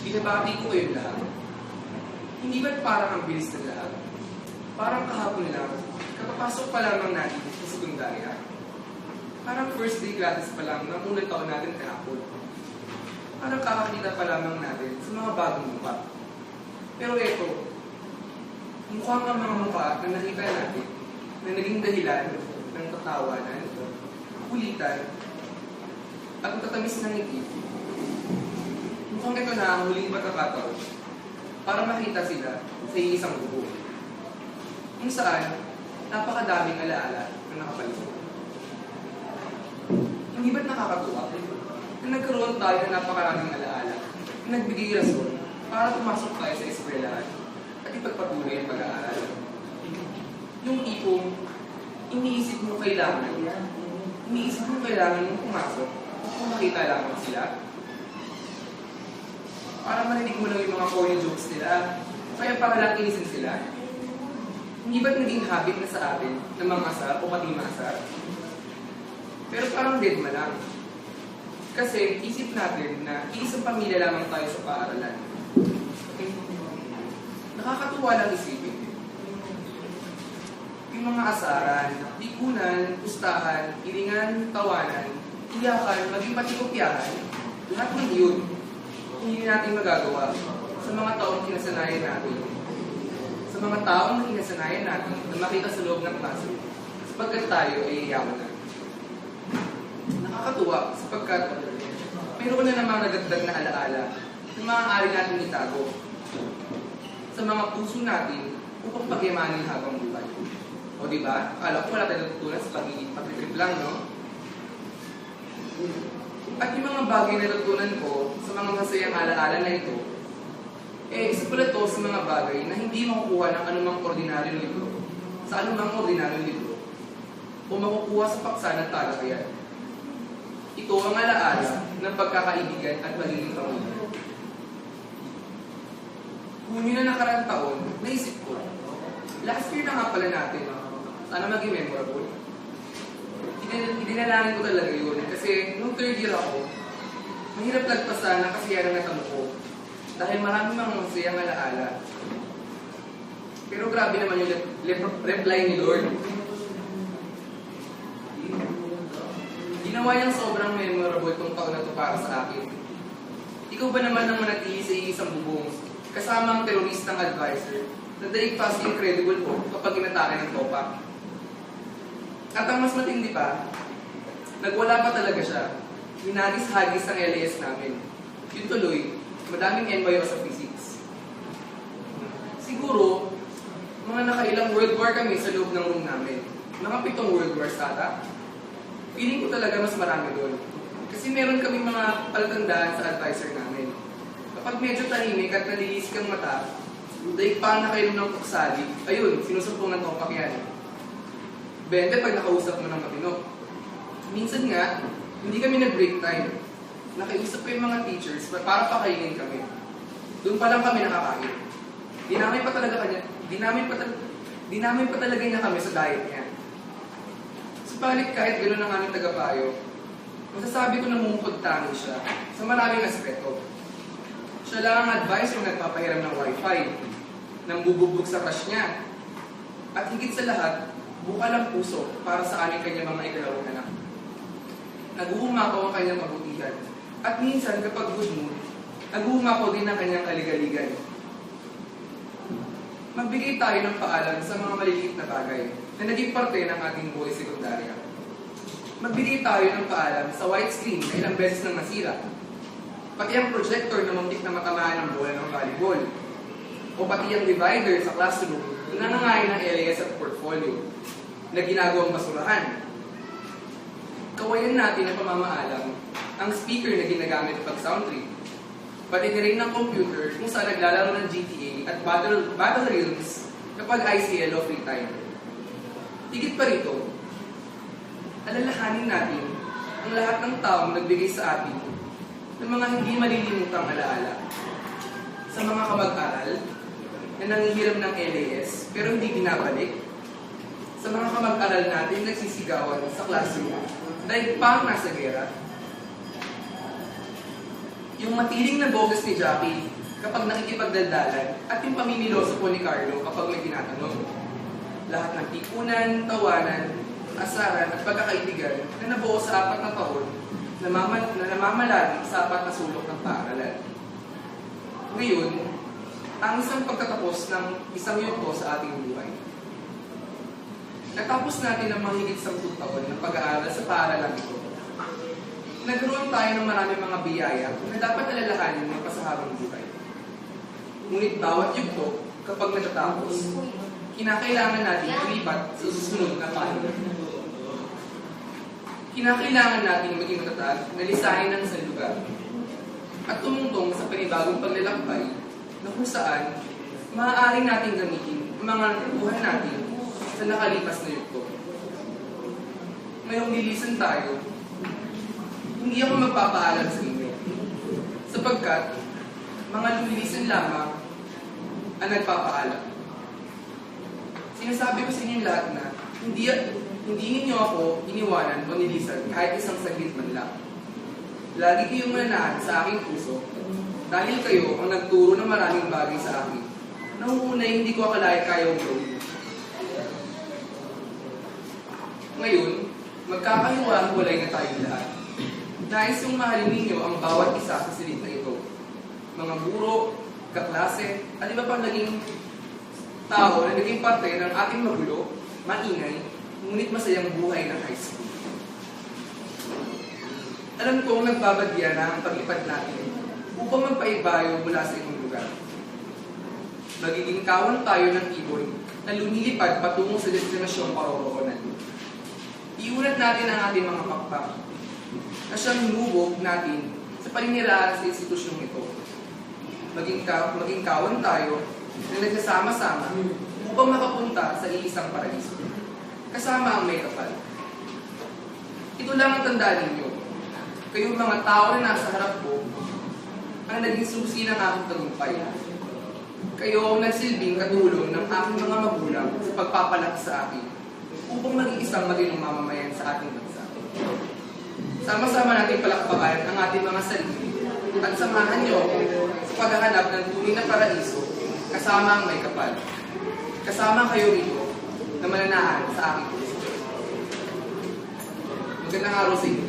Binabati ko kayong lahat. Hindi ba't parang ang bilis na lahat? Parang kahapon lang, kapapasok pa lamang natin sa sekundarya. Parang first day classes pa lang ng unang taon natin kahapon. Parang kakakita pa lamang natin sa mga bagong mukha. Pero eto, mukhang ang mga mukha na nakita natin na naging dahilan ng tatawanan, kulitan, at ang tatamis ng ngiti. Mukhang ito na ang huling pagkakataon para makita sila sa isang bubo. Kung saan, napakadaming alaala na nakapalito. Hindi ba't nakakatuwa na nagkaroon tayo ng napakaraming alaala na nagbigay rason para pumasok tayo sa eskwelahan at ipagpatuloy ang pag-aaral? Yung tipong iniisip mo kailangan mong pumasok kung makita lamang sila. Para marinig mo lang yung mga corny jokes nila, kaya para lang inisin sila. Hindi ba't naging habit na sa atin na mangasar o pati maasar? Pero parang deadma lang. Kasi isip natin na iisang pamilya lamang tayo sa paaralan. Nakakatuwa lang isipin. Yung mga asaran, tikunan, pustahan, iringan, tawanan, iyakan, maging pati kopyahan, lahat ng yun, hindi natin magagawa sa mga taong kinasanayan natin. Sa mga taong kinasanayan natin na makita sa loob ng klase, sapagkat tayo ay iyaman na. Nakakatuwa sapagkat mayroon na namang nagagdag na alaala na maaari natin itago sa mga puso natin upang pagyamanin habang buhay. O diba? Akala ko wala tayo natutunan sa pag-trip lang, no? At yung mga bagay na natutunan ko sa mga masayang alaala na ito, isa pala ito sa mga bagay na hindi makukuha ng anumang ordinaryong libro, sa anumang ordinaryong libro, o makukuha sa paksa ng talakayan. Ito ang alaala ng pagkakaibigan at pagiging pamilya. Hunyo na nakaraang taon, naisip ko, last year na nga pala natin, sana maging memorable. Idinalangin ko talaga yun. Kasi nung third year ako, mahirap lagpasan ang kasiyahan na tanong ko. Dahil marami mga masayang alaala. Pero grabe naman yung reply ni Lord. Ginawa niyang sobrang memorable itong taon na ito para sa akin. Ikaw ba naman ang manatili sa isang bubong kasama ang teroristang advisor na daig fast incredible po kapag inatake ng topak? At ang mas matindi pa, nagwala pa talaga siya. Hinagis-hagis ang LAS namin. Yun tuloy, madaming NYO sa physics. Siguro, mga nakailang World War kami sa loob ng room namin. Mga 7 World Wars ata. Feeling ko talaga mas marami doon. Kasi meron kami mga palatandaan sa advisor namin. Kapag medyo tahimik at nalilis kang mata, daig pa nakainom ng tuksali, ayun, sinusumpungan topak yan. 20 pag nakausap mo ng matino. Minsan nga, hindi kami nag-break time. Nakiusap ko yung mga teachers para pakainin kami. Doon pa lang kami nakakain. Dinamay pa talaga niya kami sa diet niya. Subalit kahit gano'n ang aming tagapayo, masasabi ko na mumukod tangi siya sa maraming aspeto. Siya lang ang advisor na nagpapahiram ng wifi, nang bububog sa crush niya, at higit sa lahat, bukal ang puso para sa aming kanyang mga ikalawang anak. Nag-uumapaw ang kanyang kabutihan. At minsan, kapag good mood, nag-uumapaw din ang kanyang kaligaligan. Magbigay tayo ng paalam sa mga maliliit na bagay na naging parte ng ating buhay sekundarya. Magbigay tayo ng paalam sa white screen na ilang beses nang nasira. Pati ang projector na muntik na matamaan ng bola ng volleyball. O pati ang divider sa classroom na nangangain ng LAS at portfolio na ginagawang basurahan. Kawayan natin ang pamamaalam ang speaker na ginagamit pag sound trip. Pati na rin ng computer kung saan naglalaro ng GTA at battle realms kapag ICL o free time. Higit pa rito, alalahanin natin ang lahat ng taong nagbigay sa atin ng mga hindi malilimutang alaala. Sa mga kamag-aral na nangihiram ng LAS pero hindi binabalik. Sa mga kamag-aral natin nagsisigawan sa classroom dahil pang nasa gera. Yung matiling na boses ni Jackie kapag nakikipagdaldalan at yung pamimiloso po ni Carlo kapag may tinatanong. Lahat ng pikunan, tawanan, asaran at pagkakaibigan na nabuo sa 4 na taon na namamalagi sa 4 na sulok ng paaralan. Ngayon, ang isang pagtatapos ng isang yugto sa ating buhay. Natapos natin ang mahigit 10 taon ng pag-aaral sa paaralan ito. Nagkaroon tayo ng maraming mga biyaya na dapat alalahanin ng pasahabang buhay. Ngunit bawat yugto, kapag natatapos, kinakailangan natin ilipat sa susunod na paano. Kinakailangan natin maging matatag na lisanin ng isang lugar at tumungtong sa panibagong paglalakbay na kung saan maaari natin gamitin ang mga natutuhan natin sa nakalipas na yugto. Ngayong lilisan tayo, hindi ako magpapaalam sa inyo sapagkat mga lilisan lamang ang nagpapaalam. Sinasabi ko sa inyo lahat na hindi ninyo ako iniwanan o nilisan kahit isang saglit man lang. Lagi kayong mananahan sa aking puso dahil kayo ang nagturo ng maraming bagay sa akin na unay hindi ko akalain kayang gawin. Ngayon, magkakahiwa-hiwalay na tayong lahat. Nais kong mahalin ninyo ang bawat isa sa silid na ito. Mga guro, kaklase, at iba pang naging tao na naging parte ng ating magulo, maingay, ngunit masayang buhay ng high school. Alam kong nagbabadya na ang paglipad natin upang magpaibayo mula sa ibang lugar. Magiging kawan tayo ng ibon na lumilipad patungo sa destinasyong paroroonan. Iunat natin ang ating mga pakpak na siyang hinubog natin sa paniniraan sa institusyong ito. Maging kawan tayo na nagsasama-sama upang makapunta sa iisang paraiso. Kasama ang may kapal. Ito lang ang tandaan ninyo. Kayong mga tao na nasa harap ko ang naging susi ng aking tagumpay. Kayo ang nagsilbing katulong ng aking mga magulang sa pagpapalaki sa akin upang maging isang matinong mamamayan sa ating bansa. Sama-sama natin palakpakan ang ating mga sarili at samahan niyo ako sa paghahanap ng tunay na paraiso kasama ang may kapal. Kasama kayo rito na mananahan sa aking puso. Magandang araw sa inyo.